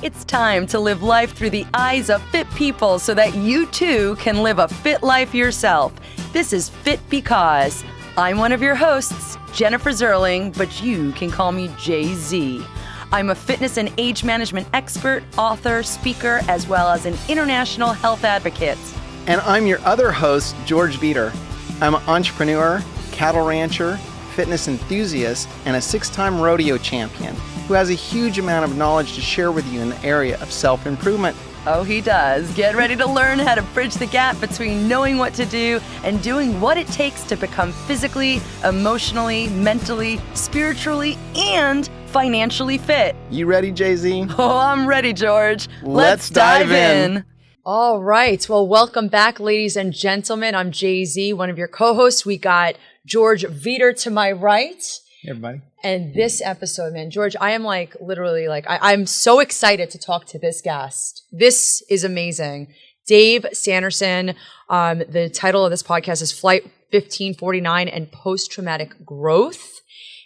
It's time to live life through the eyes of fit people so that you too can live a fit life yourself. This is Fit Because. I'm one of your hosts, Jennifer Zerling, but you can call me Jay-Z. I'm a fitness and age management expert, author, speaker, as well as an international health advocate. And I'm your other host, George Veter. I'm an entrepreneur, cattle rancher, fitness enthusiast, and a 6-time rodeo champion who has a huge amount of knowledge to share with you in the area of self-improvement. Oh, he does. Get ready to learn how to bridge the gap between knowing what to do and doing what it takes to become physically, emotionally, mentally, spiritually, and financially fit. You ready, Jay-Z? Oh, I'm ready, George. Let's dive in. All right. Well, welcome back, ladies and gentlemen. I'm Jay-Z, one of your co-hosts. We got George Veter to my right. Hey, everybody. And this episode, man, George, I am I'm so excited to talk to this guest. This is amazing. Dave Sanderson. The title of this podcast is Flight 1549 and Post-Traumatic Growth.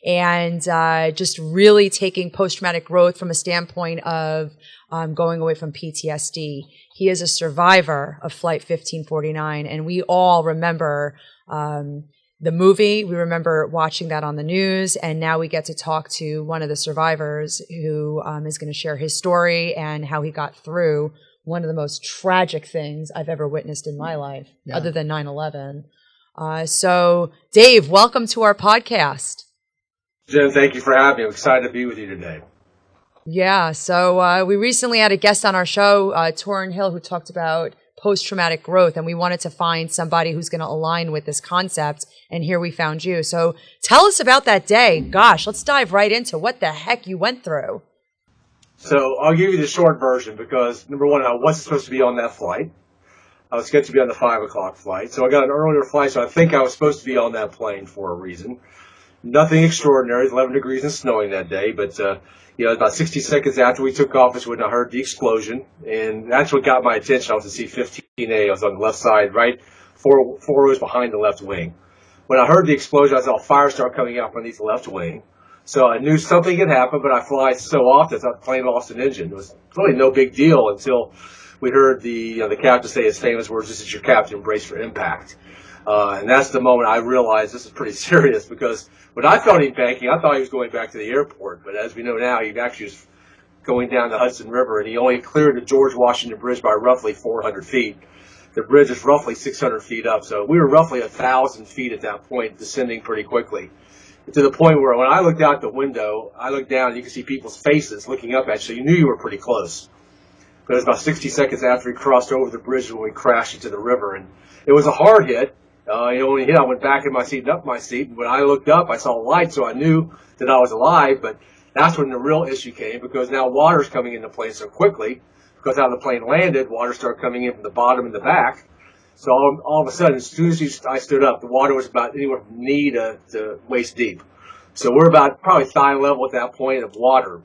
And just really taking post-traumatic growth from a standpoint of going away from PTSD. He is a survivor of Flight 1549, and we all remember the movie. We remember watching that on the news, and now we get to talk to one of the survivors who is going to share his story and how he got through one of the most tragic things I've ever witnessed in my life, other than 9/11. So, Dave, welcome to our podcast. Jen, thank you for having me. I'm excited to be with you today. Yeah, so we recently had a guest on our show, Torrin Hill, who talked about post-traumatic growth, and we wanted to find somebody who's going to align with this concept, and here we found you. So tell us about that day. Gosh, let's dive right into what the heck you went through. So I'll give you the short version because, number one, I wasn't supposed to be on that flight. I was scheduled to be on the 5 o'clock flight, so I got an earlier flight, so I think I was supposed to be on that plane for a reason. Nothing extraordinary. It's 11 degrees and snowing that day, but about 60 seconds after we took off is when I heard the explosion, and that's what got my attention. I was at C-15A. I was on the left side, right, four rows behind the left wing. When I heard the explosion, I saw fire start coming out from the left wing. So I knew something had happened, but I fly so often, I thought the plane lost an engine. It was really no big deal until we heard the captain say his famous words, "This is your captain, brace for impact." And that's the moment I realized this is pretty serious, because when I felt him banking, I thought he was going back to the airport. But as we know now, he actually was going down the Hudson River, and he only cleared the George Washington Bridge by roughly 400 feet. The bridge is roughly 600 feet up, so we were roughly 1,000 feet at that point, descending pretty quickly. To the point where when I looked out the window, I looked down and you could see people's faces looking up at you, so you knew you were pretty close. But it was about 60 seconds after he crossed over the bridge when we crashed into the river, and it was a hard hit. When he hit, I went back in my seat and up my seat. And when I looked up, I saw light, so I knew that I was alive. But that's when the real issue came, because now water's coming into plane so quickly. Because how the plane landed, water started coming in from the bottom and the back. So all of a sudden, as soon as I stood up, the water was about anywhere from knee to waist deep. So we're about probably thigh level at that point of water.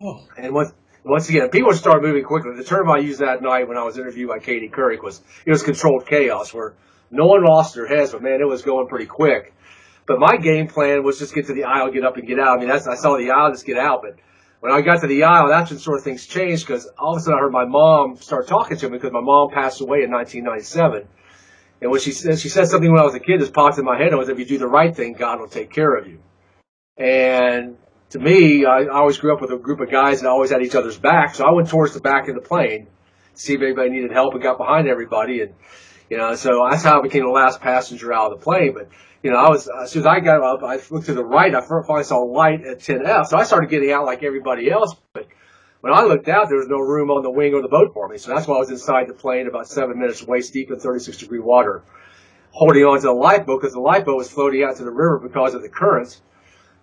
Oh. And once again, people started moving quickly. The term I used that night when I was interviewed by Katie Couric was, it was controlled chaos, where no one lost their heads, but man, it was going pretty quick. But my game plan was just get to the aisle, get up and get out. I mean, I saw the aisle, just get out. But when I got to the aisle, that's when sort of things changed, because all of a sudden I heard my mom start talking to me, because my mom passed away in 1997. And when she said something when I was a kid, just popped in my head, it was, if you do the right thing, God will take care of you. And to me, I always grew up with a group of guys that always had each other's back. So I went towards the back of the plane to see if anybody needed help, and got behind everybody. And so that's how I became the last passenger out of the plane. But, as soon as I got up, I looked to the right, I finally saw light at 10F. So I started getting out like everybody else. But when I looked out, there was no room on the wing or the boat for me. So that's why I was inside the plane about 7 minutes, waist deep in 36-degree water, holding on to the lifeboat, because the lifeboat was floating out to the river because of the currents.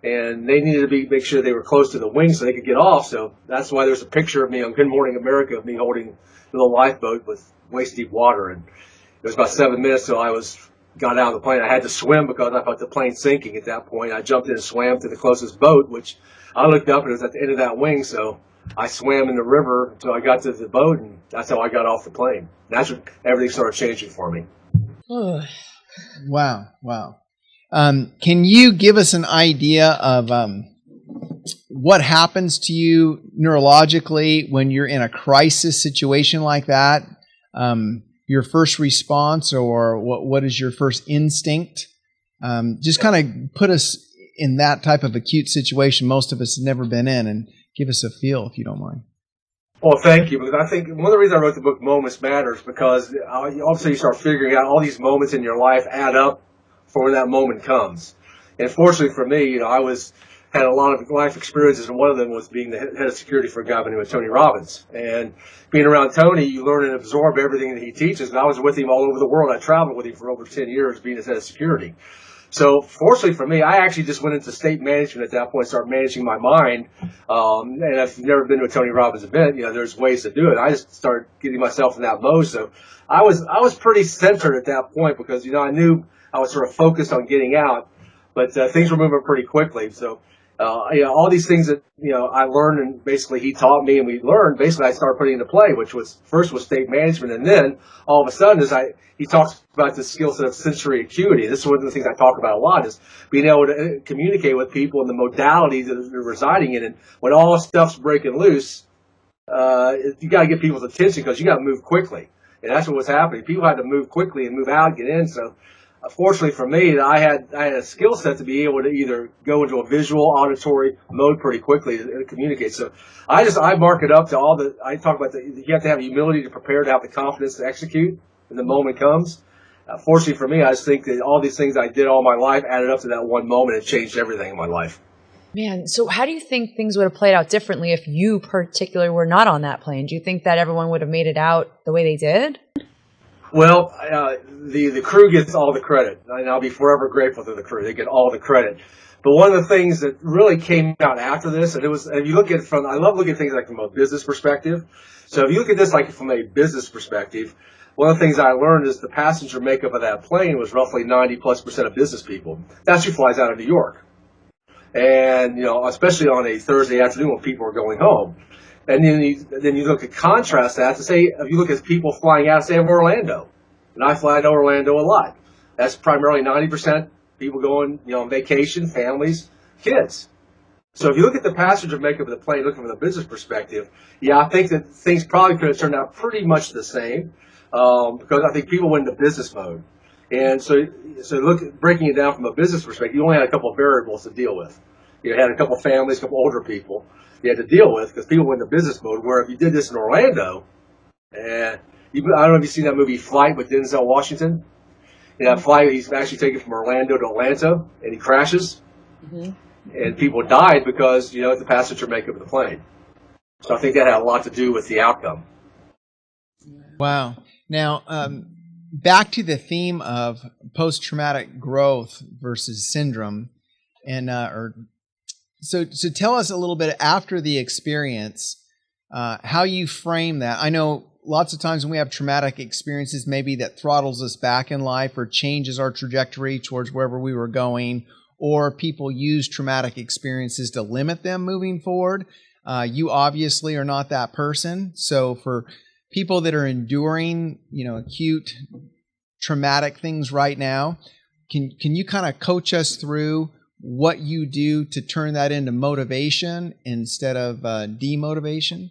And they needed to make sure they were close to the wing so they could get off. So that's why there's a picture of me on Good Morning America of me holding the little lifeboat with waist deep water. And it was about 7 minutes till I got out of the plane. I had to swim because I thought the plane sinking at that point. I jumped in and swam to the closest boat, which I looked up and it was at the end of that wing. So I swam in the river until I got to the boat, and that's how I got off the plane. That's when everything started changing for me. Wow. Can you give us an idea of what happens to you neurologically when you're in a crisis situation like that? Your first response, or what is your first instinct? Just kind of put us in that type of acute situation most of us have never been in, and give us a feel, if you don't mind. Well, thank you. Because I think one of the reasons I wrote the book Moments Matters, because obviously you start figuring out all these moments in your life add up for when that moment comes. And fortunately for me, I had a lot of life experiences, and one of them was being the head of security for a guy by the name of Tony Robbins. And being around Tony, you learn and absorb everything that he teaches. And I was with him all over the world. I traveled with him for over 10 years being his head of security. So fortunately for me, I actually just went into state management at that point, started managing my mind. And if you've never been to a Tony Robbins event, there's ways to do it. I just started getting myself in that mode. So I was pretty centered at that point because, I knew I was sort of focused on getting out, but things were moving pretty quickly. So, all these things that, I learned and basically he taught me and we learned, basically I started putting into play, which was first was state management. And then all of a sudden he talks about the skill set of sensory acuity. This is one of the things I talk about a lot, is being able to communicate with people and the modalities that they're residing in. And when all stuff's breaking loose, you got to get people's attention because you got to move quickly. And that's what was happening. People had to move quickly and move out, get in. So fortunately for me, I had a skill set to be able to either go into a visual, auditory mode pretty quickly to communicate. So I mark it up to I talk about you have to have humility to prepare, to have the confidence to execute when the moment comes. Fortunately for me, I just think that all these things I did all my life added up to that one moment and changed everything in my life. Man, so how do you think things would have played out differently if you particularly were not on that plane? Do you think that everyone would have made it out the way they did? Well, the crew gets all the credit, and I'll be forever grateful to the crew. They get all the credit. But one of the things that really came out after this, and if you look at I love looking at things like from a business perspective. So if you look at this like from a business perspective, one of the things I learned is the passenger makeup of that plane was roughly 90+% of business people. That's who flies out of New York. And, especially on a Thursday afternoon when people are going home. And then you look at contrast that to say, if you look at people flying out, say, of Orlando, and I fly to Orlando a lot. That's primarily 90% people going, on vacation, families, kids. So if you look at the passenger makeup of the plane, looking from the business perspective, I think that things probably could have turned out pretty much the same, because I think people went into business mode. And so breaking it down from a business perspective, you only had a couple of variables to deal with. You had a couple of families, a couple of older people you had to deal with because people went into business mode. Where if you did this in Orlando, I don't know if you've seen that movie Flight with Denzel Washington. That flight, he's actually taken from Orlando to Atlanta, and he crashes. Mm-hmm. And people died because, the passenger makeup of the plane. So I think that had a lot to do with the outcome. Wow. Now, back to the theme of post-traumatic growth versus syndrome, and so tell us a little bit after the experience, how you frame that. I know lots of times when we have traumatic experiences, maybe that throttles us back in life or changes our trajectory towards wherever we were going, or people use traumatic experiences to limit them moving forward. You obviously are not that person. So for people that are enduring, acute traumatic things right now, can you kind of coach us through what you do to turn that into motivation instead of demotivation?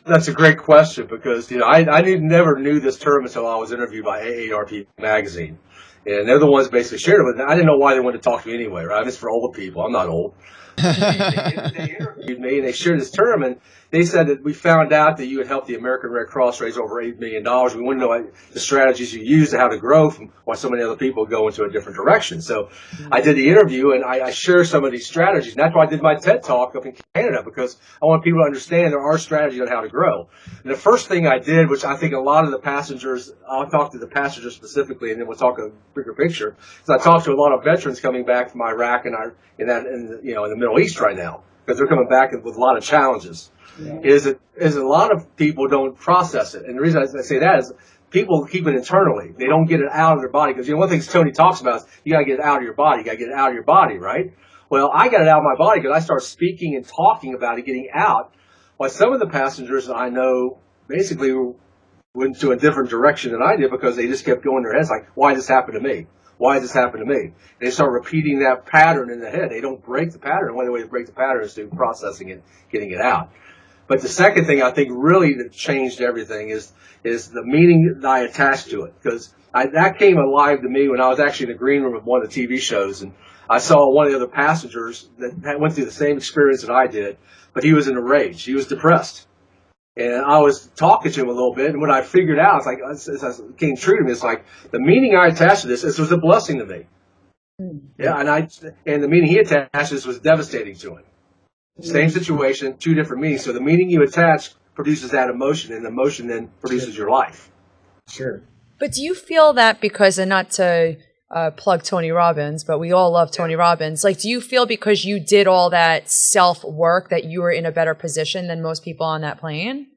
That's a great question because I never knew this term until I was interviewed by AARP magazine, and they're the ones basically shared it. But I didn't know why they wanted to talk to me anyway. Right? It's for old people. I'm not old. They interviewed me and they shared this term, and they said that we found out that you had helped the American Red Cross raise over $8 million. We want to know the strategies you use and how to grow from why so many other people go into a different direction. So I did the interview and I share some of these strategies. And that's why I did my TED Talk up in Canada, because I want people to understand there are strategies on how to grow. And the first thing I did, which I think a lot of the passengers, I'll talk to the passengers specifically, and then we'll talk a bigger picture, is I talked to a lot of veterans coming back from Iraq and in the Middle East right now, because they're coming back with a lot of challenges. Yeah. Is a lot of people don't process it. And the reason I say that is people keep it internally. They don't get it out of their body. Because, one of the things Tony talks about is you got to get it out of your body. You got to get it out of your body, right? Well, I got it out of my body because I started speaking and talking about it, getting out. While some of the passengers I know basically went to a different direction than I did because they just kept going in their heads like, why did this happen to me? Why does this happen to me? And they start repeating that pattern in the head. They don't break the pattern. One way to break the pattern is through processing it, getting it out. But the second thing I think really that changed everything is the meaning that I attached to it. Because that came alive to me when I was actually in the green room of one of the TV shows, and I saw one of the other passengers that went through the same experience that I did, but he was in a rage. He was depressed. And I was talking to him a little bit, and what I figured out, it's like, as it came true to me, it's like the meaning I attached to this was a blessing to me. Yeah, and the meaning he attached to this was devastating to him. Same situation, two different meanings. So the meaning you attach produces that emotion, and the emotion then produces your life. Sure. But do you feel that because, and not to plug Tony Robbins, but we all love Tony Robbins, like, do you feel because you did all that self-work that you were in a better position than most people on that plane?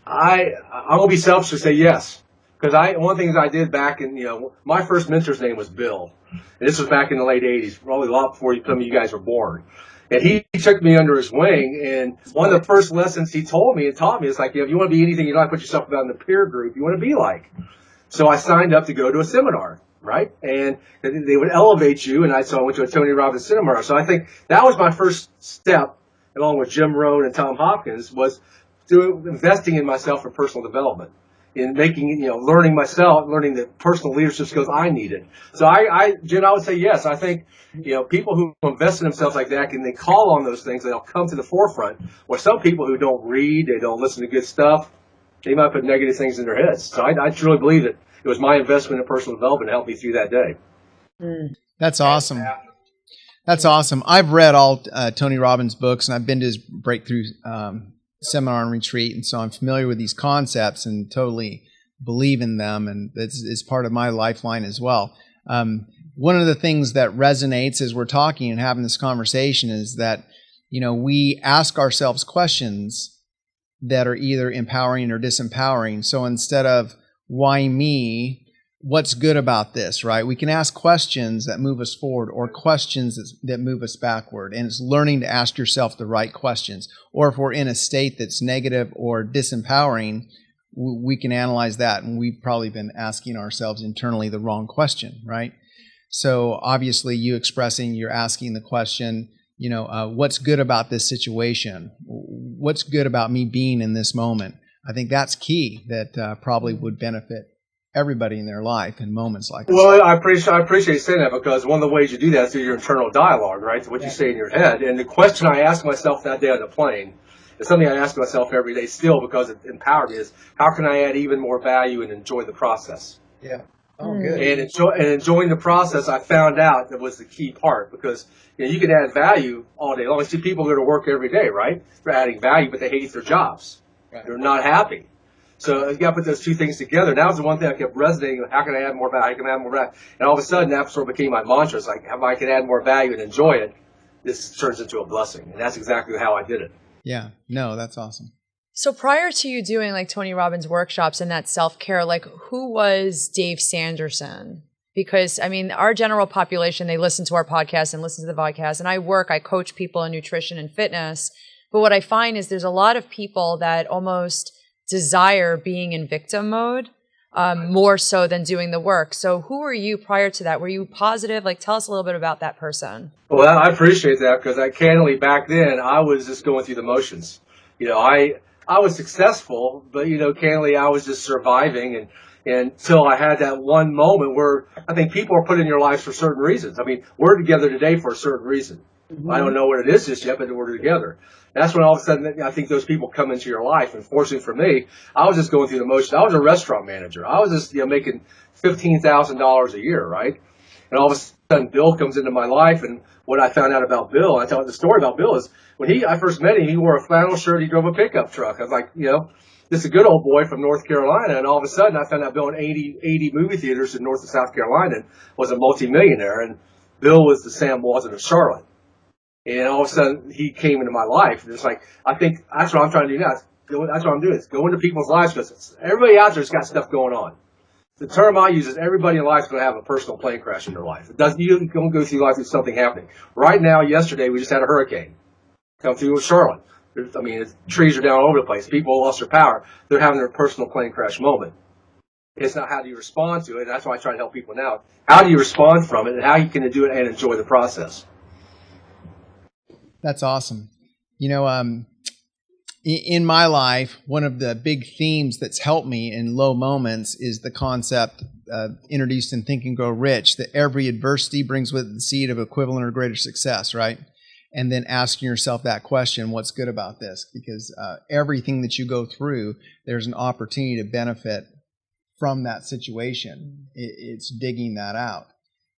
I will be selfish to say yes. Because one of the things I did back in, my first mentor's name was Bill. And this was back in the late 80s, probably a lot before some of you guys were born. And he took me under his wing, and one of the first lessons he told me and taught me is like, if you want to be anything you like, put yourself down in the peer group you want to be like. So I signed up to go to a seminar, right? And they would elevate you, and so I went to a Tony Robbins seminar. So I think that was my first step, along with Jim Rohn and Tom Hopkins, was through investing in myself for personal development, in making, learning the personal leadership skills I needed. So Jen, I would say yes. I think, people who invest in themselves like that, and they call on those things, they'll come to the forefront. Or some people who don't read, they don't listen to good stuff, they might put negative things in their heads. So I truly believe that it was my investment in personal development to help me through that day. That's awesome. That's awesome. I've read all Tony Robbins' books, and I've been to his breakthrough seminar and retreat, and so I'm familiar with these concepts and totally believe in them, and it's part of my lifeline as well. One of the things that resonates as we're talking and having this conversation is that, we ask ourselves questions that are either empowering or disempowering. So instead of why me, what's good about this, right? We can ask questions that move us forward or questions that move us backward. And it's learning to ask yourself the right questions. Or if we're in a state that's negative or disempowering, we can analyze that. And we've probably been asking ourselves internally the wrong question, right? So obviously you're asking the question, what's good about this situation? What's good about me being in this moment? I think that's key. That probably would benefit everybody in their life in moments like this. Well, I appreciate saying that, because one of the ways you do that is through your internal dialogue, right? What you say in your head. And the question I asked myself that day on the plane is something I ask myself every day still, because it empowered me, is how can I add even more value and enjoy the process? Yeah. Oh, good. And enjoying the process, I found out that was the key part, because you can add value all day long. I see people go to work every day, right? They're adding value, but they hate their jobs. Right. They're not happy. So you got to put those two things together. That was the one thing I kept resonating. How can I add more value? How can I add more value? And all of a sudden, that sort of became my mantra. It's like, if I can add more value and enjoy it, this turns into a blessing. And that's exactly how I did it. Yeah. No, that's awesome. So prior to you doing like Tony Robbins workshops and that self-care, like who was Dave Sanderson? Because our general population, they listen to our podcast and listen to the podcast, and I coach people in nutrition and fitness. But what I find is there's a lot of people that almost desire being in victim mode more so than doing the work. So who were you prior to that? Were you positive? Like, tell us a little bit about that person. Well, I appreciate that, because candidly back then I was just going through the motions. I was successful, but candidly I was just surviving, and until I had that one moment where I think people are put in your lives for certain reasons. We're together today for a certain reason. Mm-hmm. I don't know what it is just yet, but we're together. That's when all of a sudden I think those people come into your life. And fortunately for me, I was just going through the motions. I was a restaurant manager. I was just making $15,000 a year, right? And all of a sudden Bill comes into my life, and what I found out about Bill, I tell the story about Bill is when I first met him, he wore a flannel shirt, he drove a pickup truck. I was like, this is a good old boy from North Carolina, and all of a sudden I found out Bill in 80 movie theaters in North and South Carolina and was a multimillionaire, and Bill was the Sam Walton of Charlotte. And all of a sudden he came into my life, and it's like, I think that's what I'm trying to do now. That's what I'm doing, is go into people's lives, because everybody out there's got stuff going on. The term I use is everybody in life is going to have a personal plane crash in their life. You don't go through life with something happening. Right now, yesterday, we just had a hurricane come through Charlotte. Trees are down all over the place. People lost their power. They're having their personal plane crash moment. It's not how do you respond to it. That's why I try to help people now. How do you respond from it, and how you can do it and enjoy the process? That's awesome. You know, in my life, one of the big themes that's helped me in low moments is the concept introduced in Think and Grow Rich, that every adversity brings with it the seed of equivalent or greater success, right? And then asking yourself that question, what's good about this? Because everything that you go through, there's an opportunity to benefit from that situation. It's digging that out.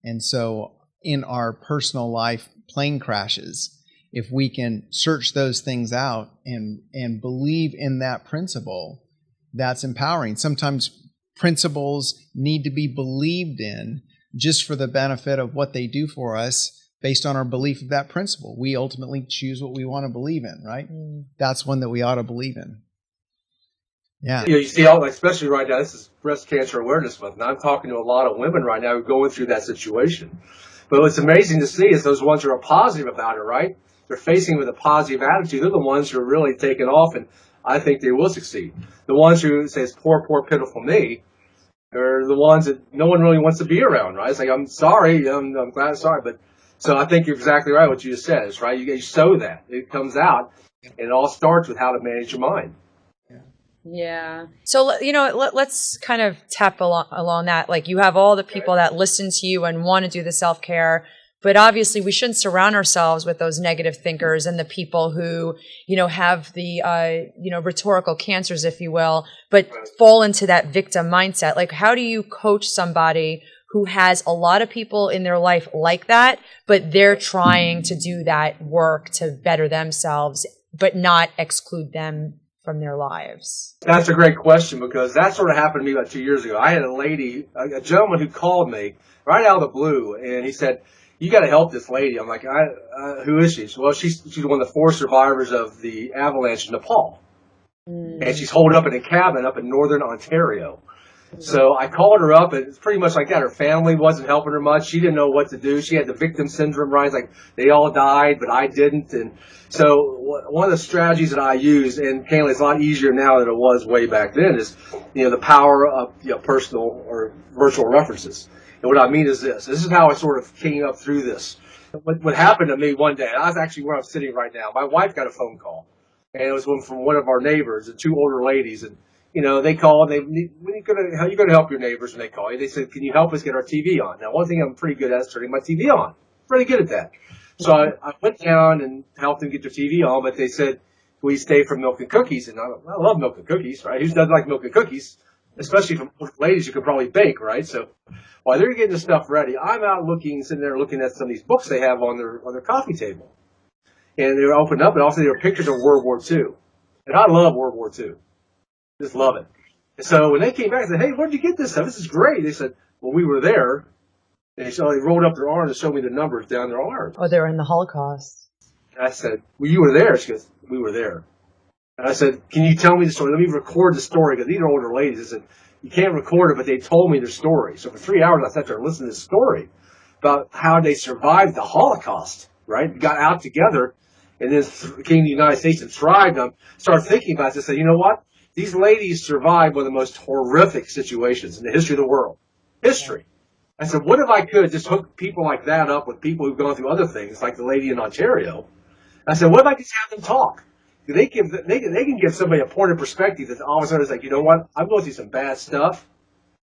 And so in our personal life plane crashes, if we can search those things out and believe in that principle, that's empowering. Sometimes principles need to be believed in just for the benefit of what they do for us based on our belief of that principle. We ultimately choose what we want to believe in, right? That's one that we ought to believe in. Yeah. You see, all, especially right now, this is Breast Cancer Awareness Month, and I'm talking to a lot of women right now who are going through that situation. But what's amazing to see is those ones who are positive about it, right? They're facing with a positive attitude. They're the ones who are really taking off, and I think they will succeed. The ones who say, poor, poor, pitiful me, are the ones that no one really wants to be around, right? It's like, I'm sorry, I'm glad I'm sorry. But so I think you're exactly right what you just said. It's right. You sow that. It comes out, and it all starts with how to manage your mind. Yeah. So, you know, let's kind of tap along that. Like, you have all the people that listen to you and want to do the self-care, but obviously we shouldn't surround ourselves with those negative thinkers and the people who, you know, have the, rhetorical cancers, if you will, but fall into that victim mindset. Like, how do you coach somebody who has a lot of people in their life like that, but they're trying to do that work to better themselves, but not exclude them from their lives? That's a great question, because that sort of happened to me about 2 years ago. I had a gentleman who called me right out of the blue, and he said, you got to help this lady. I'm like, who is she? Well, she's one of the 4 survivors of the avalanche in Nepal. And she's holed up in a cabin up in northern Ontario. So I called her up, and it's pretty much like that. Her family wasn't helping her much. She didn't know what to do. She had the victim syndrome, right? It's like they all died, but I didn't. And so one of the strategies that I use, and candidly, it's a lot easier now than it was way back then, is the power of personal or virtual references. And what I mean is this. This is how I sort of came up through this. What happened to me one day, I was actually where I'm sitting right now. My wife got a phone call, and it was from one of our neighbors, the 2 older ladies, and they called. How are you going to help your neighbors when they call you? They said, can you help us get our TV on? Now, one thing I'm pretty good at is turning my TV on. Pretty good at that. So I went down and helped them get their TV on, but they said, will you stay for milk and cookies? And I love milk and cookies, right? Who doesn't like milk and cookies? Especially from ladies who can probably bake, right? So while they're getting the stuff ready, I'm out sitting there looking at some of these books they have on their coffee table. And they were opened up, and also there were pictures of World War II. And I love World War II. Just love it. And so when they came back, I said, hey, where'd you get this stuff? This is great. They said, well, we were there. And so they rolled up their arms and showed me the numbers down their arms. Oh, they were in the Holocaust. And I said, well, you were there. She goes, we were there. And I said, can you tell me the story? Let me record the story, because these are older ladies. I said, you can't record it, but they told me their story. So for 3 hours, I sat there and listened to this story about how they survived the Holocaust, right? Got out together and then came to the United States and thrived. I started thinking about this and said, you know what? These ladies survived one of the most horrific situations in the history of the world. History. I said, what if I could just hook people like that up with people who've gone through other things, like the lady in Ontario? I said, what if I just have them talk? They can give somebody a point of perspective that all of a sudden is like, you know what? I'm going through some bad stuff,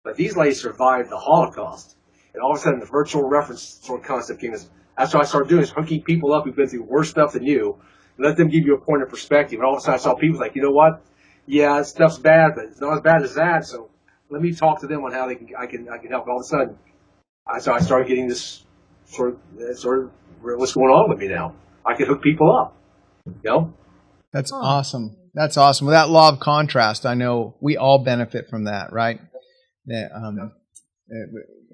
but these ladies survived the Holocaust. And all of a sudden, the virtual reference sort of concept came. That's what I started doing, is hooking people up who've been through worse stuff than you, and let them give you a point of perspective. And all of a sudden, I saw people like, you know what? Yeah, stuff's bad, but it's not as bad as that. So let me talk to them on how I can help. And all of a sudden, I started getting this sort of what's going on with me now. I can hook people up. That's awesome. That's awesome. With that law of contrast, I know we all benefit from that, right?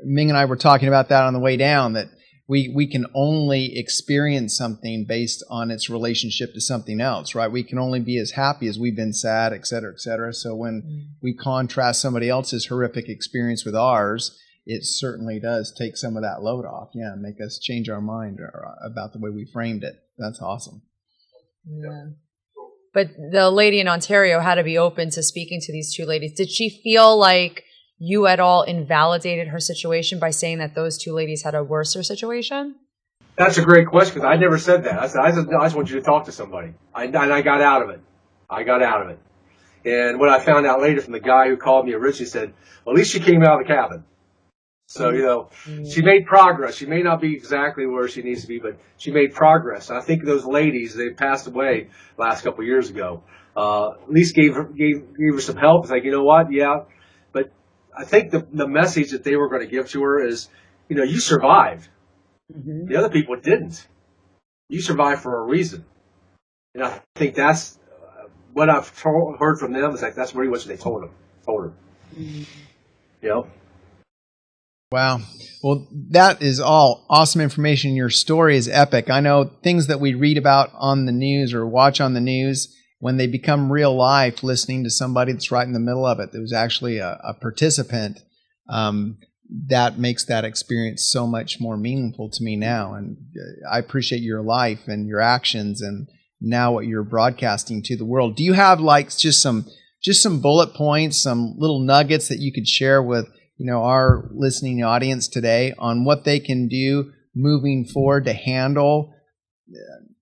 Ming and I were talking about that on the way down, that we can only experience something based on its relationship to something else, right? We can only be as happy as we've been sad, et cetera, et cetera. So when we contrast somebody else's horrific experience with ours, it certainly does take some of that load off. Yeah, make us change our mind about the way we framed it. That's awesome. Yeah. But the lady in Ontario had to be open to speaking to these 2 ladies. Did she feel like you at all invalidated her situation by saying that those two ladies had a worser situation? That's a great question because I never said that. I just want you to talk to somebody. And I got out of it. And what I found out later from the guy who called me originally said, well, at least she came out of the cabin. So, she made progress. She may not be exactly where she needs to be, but she made progress. I think those ladies, they passed away last couple of years ago, at least gave her some help. It's like, you know what? Yeah. But I think the message that they were going to give to her is, you survived. Mm-hmm. The other people didn't. You survived for a reason. And I think that's what I've heard from them is like, that's really what they told her. Mm-hmm. Wow. Well, that is all awesome information. Your story is epic. I know things that we read about on the news or watch on the news, when they become real life, listening to somebody that's right in the middle of it, that was actually a participant, that makes that experience so much more meaningful to me now. And I appreciate your life and your actions and now what you're broadcasting to the world. Do you have just some bullet points, some little nuggets that you could share with our listening audience today on what they can do moving forward to handle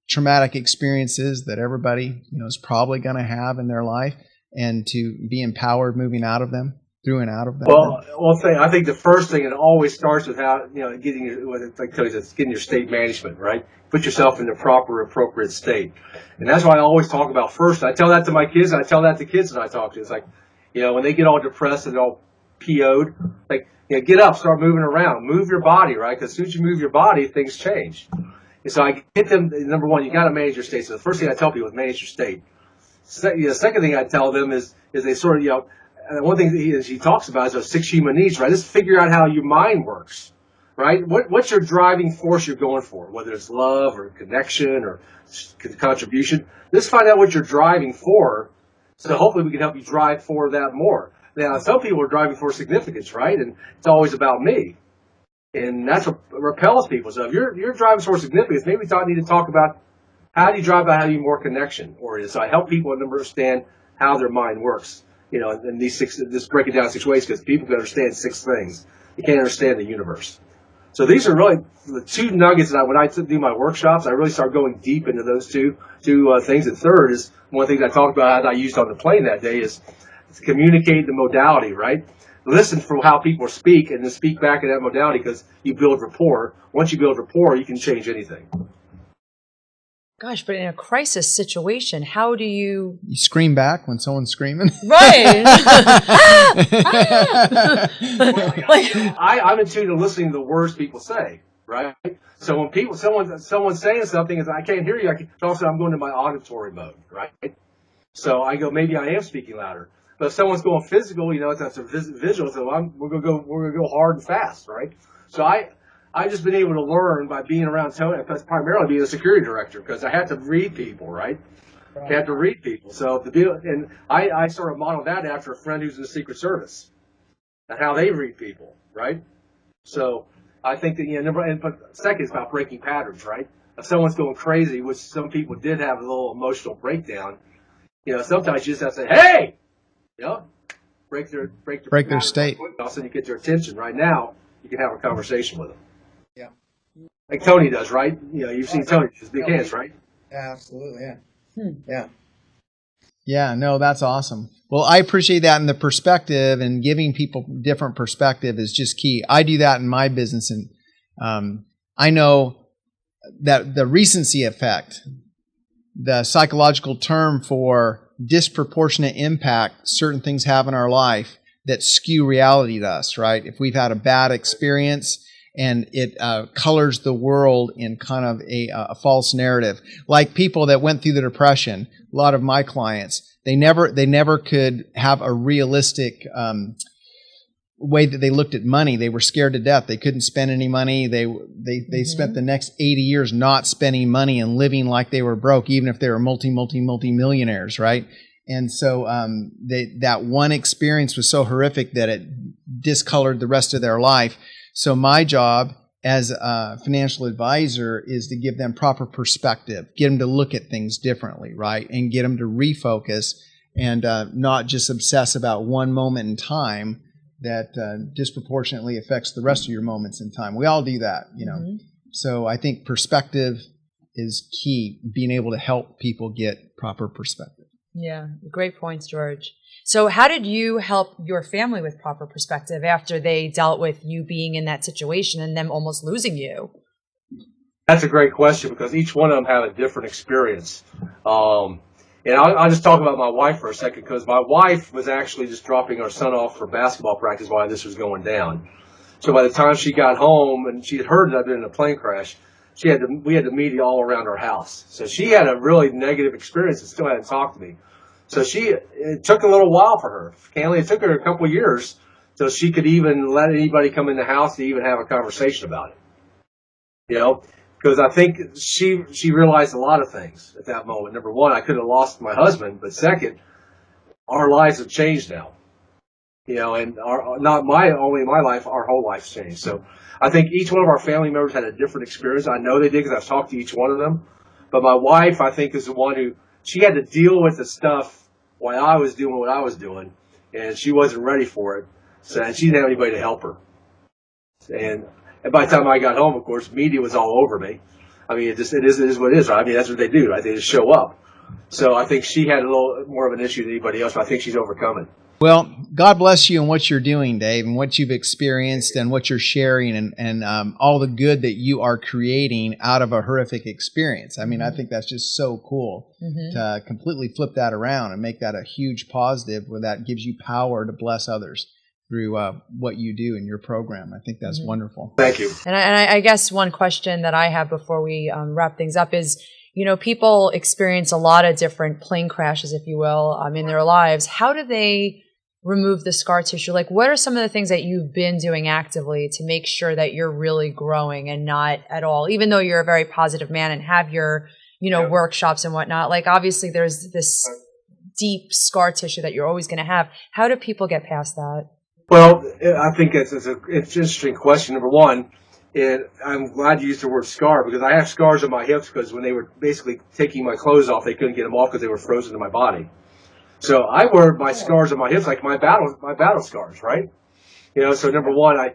traumatic experiences that everybody is probably going to have in their life, and to be empowered moving out of them, through and out of them? I think the first thing, it always starts with how getting your state management right. Put yourself in the proper, appropriate state, and that's why I always talk about first. I tell that to my kids, and I tell that to kids that I talk to. It's like, when they get all depressed and all PO'd, like, get up, start moving around, move your body, right? Because as soon as you move your body, things change. And so I get them, number one, you got to manage your state. So the first thing I tell people is manage your state. The second thing I tell them is they sort of, one thing that he talks about is those 6 human needs, right? Just figure out how your mind works, right? What's your driving force you're going for, whether it's love or connection or contribution. Just find out what you're driving for, so hopefully we can help you drive for that more. Now, some people are driving for significance, right? And it's always about me. And that's what repels people. So if you're driving for significance, maybe we need to talk about how do you drive by how you more connection oriented. So I help people understand how their mind works, and just break it down in 6 ways, because people can understand 6 things. You can't understand the universe. So these are really the 2 nuggets that when I do my workshops, I really start going deep into those two things. And third is one thing that I talked about that I used on the plane that day is to communicate the modality, right? Listen for how people speak and then speak back in that modality, because you build rapport. Once you build rapport, you can change anything. Gosh, but in a crisis situation, how do you... You scream back when someone's screaming? Right. I'm in tune to listening to the words people say, right? So when someone's saying something, and I can't hear you, also I'm going to my auditory mode, right? So I go, maybe I am speaking louder. But if someone's going physical, that's a visual. So we're gonna go hard and fast, right? So I've just been able to learn by being around Tony, primarily being a security director, because I had to read people, right? I had to read people. So I sort of modeled that after a friend who's in the Secret Service and how they read people, right? So I think that but second is about breaking patterns, right? If someone's going crazy, which some people did have a little emotional breakdown, sometimes you just have to say, hey. Break their state. All of a sudden you get their attention. Right now, you can have a conversation with them. Yeah. Like Tony does, right? You've seen Tony, his big hands, right? Yeah, absolutely, yeah. Yeah. Yeah, no, that's awesome. Well, I appreciate that, and the perspective and giving people different perspective is just key. I do that in my business, and I know that the recency effect, the psychological term for disproportionate impact certain things have in our life that skew reality to us, right? If we've had a bad experience and it colors the world in kind of a false narrative, like people that went through the Depression, a lot of my clients, they never could have a realistic way that they looked at money. They were scared to death. They couldn't spend any money. They spent the next 80 years not spending money and living like they were broke, even if they were multi-millionaires, right? And so that one experience was so horrific that it discolored the rest of their life. So my job as a financial advisor is to give them proper perspective, get them to look at things differently, right? And get them to refocus and not just obsess about one moment in time that disproportionately affects the rest of your moments in time. We all do that, So I think perspective is key, being able to help people get proper perspective. Yeah, great points, George. So how did you help your family with proper perspective after they dealt with you being in that situation and them almost losing you? That's a great question because each one of them had a different experience. And I'll just talk about my wife for a second because my wife was actually just dropping our son off for basketball practice while this was going down. So by the time she got home and she had heard that I'd been in a plane crash, we had the media all around our house. So she had a really negative experience and still hadn't talked to me. So it took a little while for her. Candidly, it took her a couple of years till she could even let anybody come in the house to even have a conversation about it. Because I think she realized a lot of things at that moment. Number one, I could have lost my husband, but second, our lives have changed now. And not only my life, our whole life's changed. So I think each one of our family members had a different experience. I know they did because I've talked to each one of them. But my wife, I think, is the one who, she had to deal with the stuff while I was doing what I was doing, and she wasn't ready for it. So and she didn't have anybody to help her. And by the time I got home, of course, media was all over me. I mean, it is what it is, right? I mean, that's what they do, right? They just show up. So I think she had a little more of an issue than anybody else, but I think she's overcome it. Well, God bless you and what you're doing, Dave, and what you've experienced and what you're sharing and all the good that you are creating out of a horrific experience. I mean, I think that's just so cool to completely flip that around and make that a huge positive where that gives you power to bless others through what you do in your program. I think that's wonderful. Thank you. And I guess one question that I have before we wrap things up is, people experience a lot of different plane crashes, if you will, in their lives. How do they remove the scar tissue? Like, what are some of the things that you've been doing actively to make sure that you're really growing and not at all, even though you're a very positive man and have your, workshops and whatnot, like obviously there's this deep scar tissue that you're always going to have. How do people get past that? Well, I think it's an interesting question. Number one, I'm glad you used the word scar because I have scars on my hips because when they were basically taking my clothes off, they couldn't get them off because they were frozen to my body. So I wear my scars on my hips like my battle scars, right? So number one, I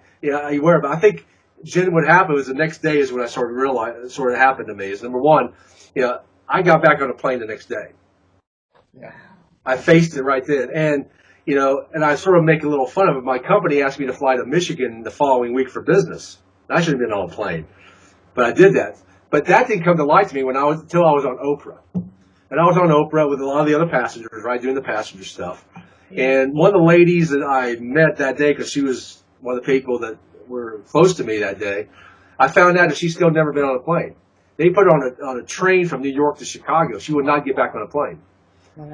wear it. But I think, Jen, what happened was the next day is when I started to realize, sort of happened to me is number one, I got back on a plane the next day. Yeah. I faced it right then. And I sort of make a little fun of it. My company asked me to fly to Michigan the following week for business. I should have been on a plane, but I did that. But that didn't come to light to me until I was on Oprah. And I was on Oprah with a lot of the other passengers, right, doing the passenger stuff. And one of the ladies that I met that day, because she was one of the people that were close to me that day, I found out that she's still never been on a plane. They put her on a train from New York to Chicago. She would not get back on a plane.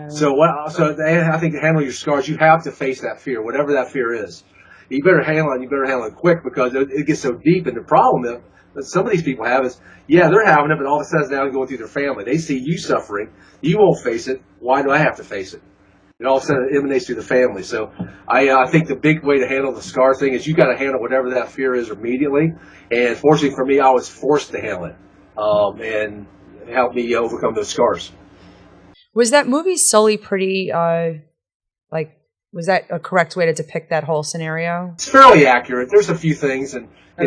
So I think to handle your scars, you have to face that fear, whatever that fear is. You better handle it. You better handle it quick because it gets so deep. And the problem that some of these people have is, they're having it, but all of a sudden now going through their family. They see you suffering. You won't face it. Why do I have to face it? And all of a sudden it emanates through the family. So I think the big way to handle the scar thing is you got to handle whatever that fear is immediately. And fortunately for me, I was forced to handle it and it helped me overcome those scars. Was that movie Sully pretty, was that a correct way to depict that whole scenario? It's fairly accurate. There's a few things, and I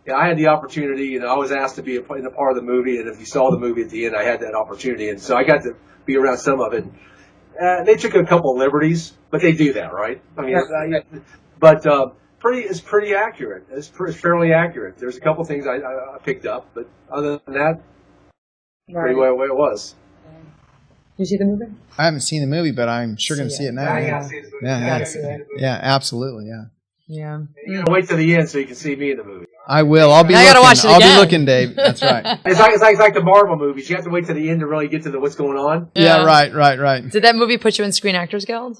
had the opportunity. I was asked to be in a part of the movie, and if you saw the movie at the end, I had that opportunity, and so I got to be around some of it. They took a couple of liberties, but they do that, right? I mean, it's pretty accurate. It's fairly accurate. There's a couple of things I picked up, but other than that, pretty well the way it was. Did you see the movie? I haven't seen the movie, but I'm sure going to see it now. Yeah, absolutely, yeah. Yeah. You gotta wait till the end so you can see me in the movie. I will. I'll be looking. I'll be looking, Dave. That's right. It's like the Marvel movies. You have to wait till the end to really get to what's going on. Yeah, right. Did that movie put you in Screen Actors Guild?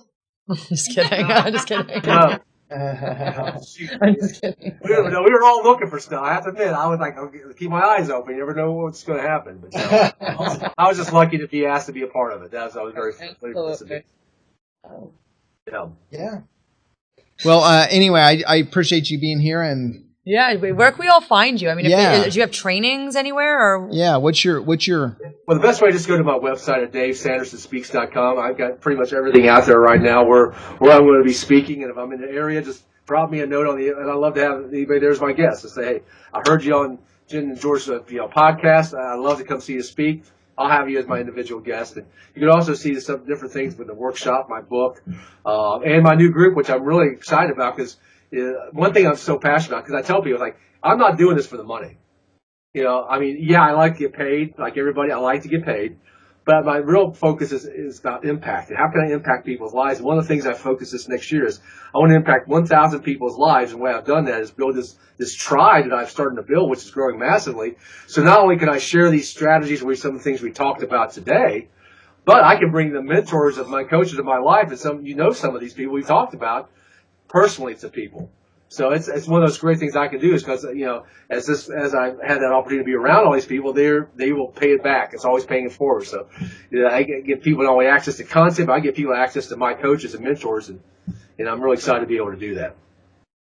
Just kidding. I'm just kidding. No. I'm just kidding. We were all looking for stuff. I have to admit, I was like, keep my eyes open. You never know what's going to happen. But I was just lucky to be asked to be a part of it. I was very pleased. Yeah. Well, anyway, I appreciate you being here, and Yeah, where can we all find you? I mean, do you have trainings anywhere? Or Yeah, what's your? Well, the best way is just go to my website at davesandersonspeaks.com. I've got pretty much everything out there right now where I'm going to be speaking, and if I'm in the area, just drop me a note and I'd love to have anybody there as my guest and say, hey, I heard you on Jen and George's podcast. I'd love to come see you speak. I'll have you as my individual guest. And you can also see some different things with the workshop, my book, and my new group, which I'm really excited about because one thing I'm so passionate about, because I tell people, like, I'm not doing this for the money. I mean, yeah, I like to get paid, like everybody. I like to get paid. But my real focus is about impact. And how can I impact people's lives? And one of the things I focus this next year is I want to impact 1,000 people's lives. And the way I've done that is build this tribe that I've started to build, which is growing massively. So not only can I share these strategies with some of the things we talked about today, but I can bring the mentors of my coaches of my life and some of these people we've talked about personally to people. So it's one of those great things I can do is because, as I've had that opportunity to be around all these people, they will pay it back. It's always paying it forward. So I give people not only access to content, but I give people access to my coaches and mentors, and I'm really excited to be able to do that.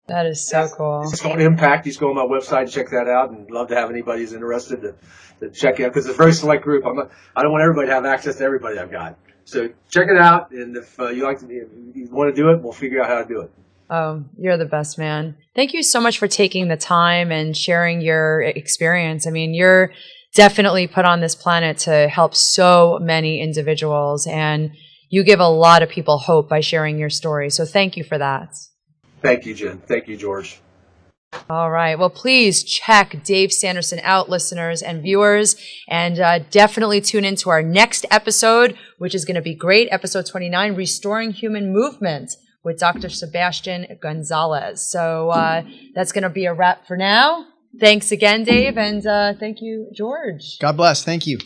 That is so cool. It's called Impact. You just go on my website and check that out, and love to have anybody who's interested to check it out because it's a very select group. I don't want everybody to have access to everybody I've got. So check it out, and if you want to do it, we'll figure out how to do it. Oh, you're the best, man. Thank you so much for taking the time and sharing your experience. I mean, you're definitely put on this planet to help so many individuals, and you give a lot of people hope by sharing your story. So thank you for that. Thank you, Jen. Thank you, George. All right. Well, please check Dave Sanderson out, listeners and viewers, and definitely tune into our next episode, which is going to be great. Episode 29, Restoring Human Movement, with Dr. Sebastian Gonzalez. So that's going to be a wrap for now. Thanks again, Dave, and thank you, George. God bless. Thank you.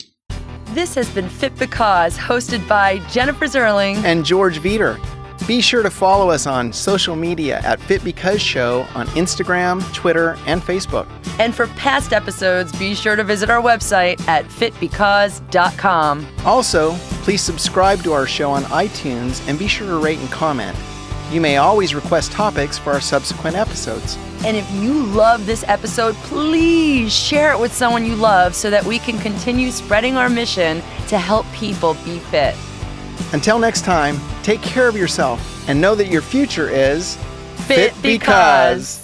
This has been Fit Because, hosted by Jennifer Zerling And George Vietor. Be sure to follow us on social media at Fit Because Show on Instagram, Twitter, and Facebook. And for past episodes, be sure to visit our website at fitbecause.com. Also, please subscribe to our show on iTunes and be sure to rate and comment. You may always request topics for our subsequent episodes. And if you love this episode, please share it with someone you love so that we can continue spreading our mission to help people be fit. Until next time, take care of yourself and know that your future is Fit Because.